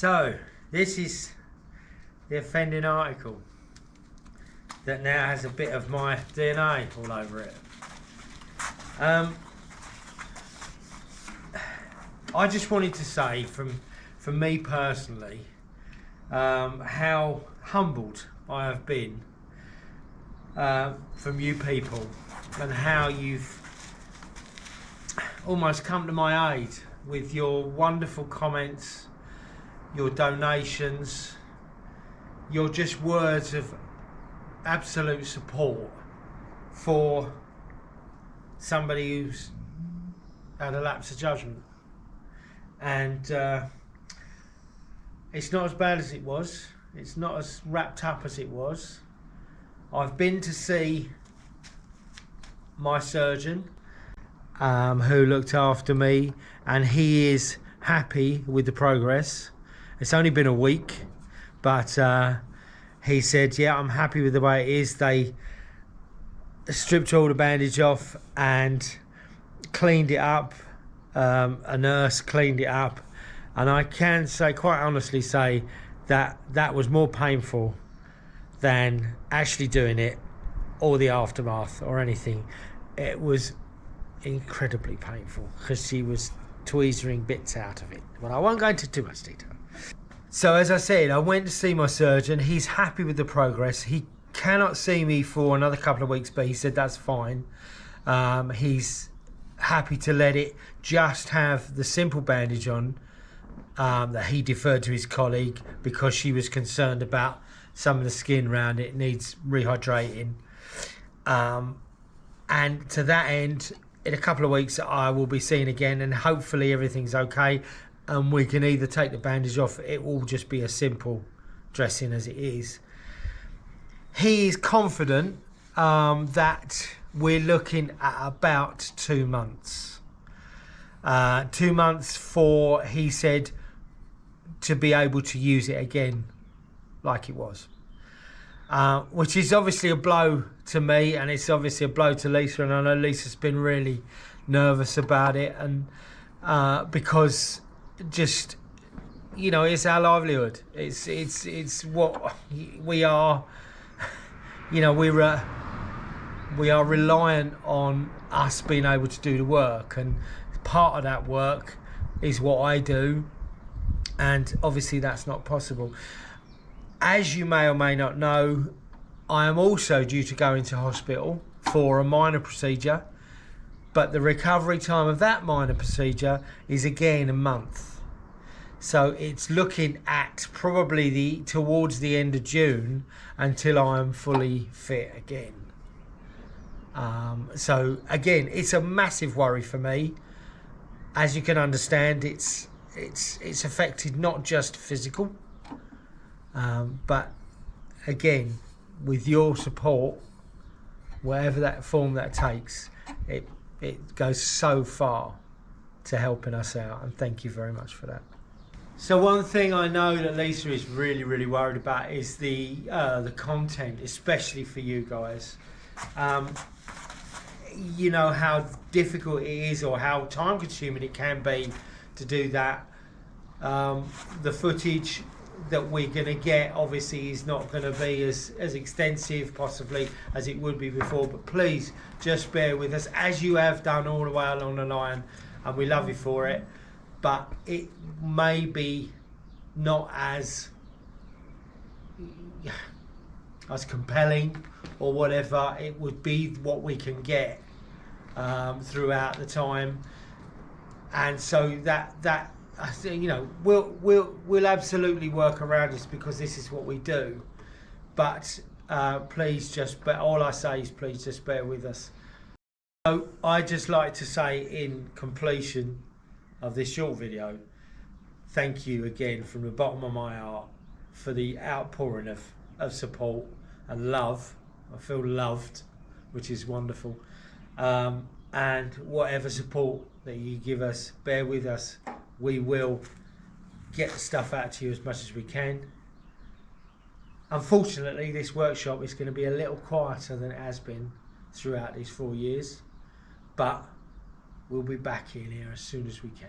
So, this is the offending article that now has a bit of my DNA all over it. I just wanted to say from me personally how humbled I have been from you people, and how you've almost come to my aid with your wonderful comments, your donations, your just words of absolute support for somebody who's had a lapse of judgment. And it's not as bad as it was. It's not as wrapped up as it was. I've been to see my surgeon who looked after me, and he is happy with the progress. It's only been a week, but he said, yeah, I'm happy with the way it is. They stripped all the bandage off and cleaned it up. A nurse cleaned it up, and I can say, quite honestly say, that that was more painful than actually doing it or the aftermath or anything. It was incredibly painful because she was tweezering bits out of it, but I won't go into too much detail. So as I said, I went to see my surgeon. He's happy with the progress. He cannot see me for another couple of weeks, but he said that's fine. He's happy to let it just have the simple bandage on, that he deferred to his colleague because she was concerned about some of the skin around it needs rehydrating. And to that end, in a couple of weeks I will be seen again, and hopefully everything's okay, and we can either take the bandage off. It will just be a simple dressing as it is. He is confident that we're looking at about 2 months. 2 months for, he said, to be able to use it again like it was. Which is obviously a blow to me, and it's obviously a blow to Lisa, and I know Lisa's been really nervous about it, and because just, you know, it's our livelihood. It's what we are. You know, we are reliant on us being able to do the work, and part of that work is what I do, and obviously that's not possible. As you may or may not know, I am also due to go into hospital for a minor procedure, but the recovery time of that minor procedure is again a month. So it's looking at probably towards the end of June until I am fully fit again. So again, it's a massive worry for me. As you can understand, it's affected not just physical, but again, with your support, whatever that form that takes, it goes so far to helping us out, and thank you very much for that. So one thing I know that Lisa is really, really worried about is the content, especially for you guys. You know how difficult it is, or how time consuming it can be to do that. The footage that we're going to get obviously is not going to be as extensive possibly as it would be before, but please just bear with us, as you have done all the way along the line, and we love you for it. But it may be not as compelling or whatever. It would be what we can get throughout the time, and so that you know, we'll absolutely work around this because this is what we do. But please all I say is please just bear with us. So I'd just like to say, in completion of this short video, thank you again from the bottom of my heart for the outpouring of support and love. I feel loved, which is wonderful. And whatever support that you give us, bear with us. We will get the stuff out to you as much as we can. Unfortunately, this workshop is going to be a little quieter than it has been throughout these 4 years, but we'll be back in here as soon as we can.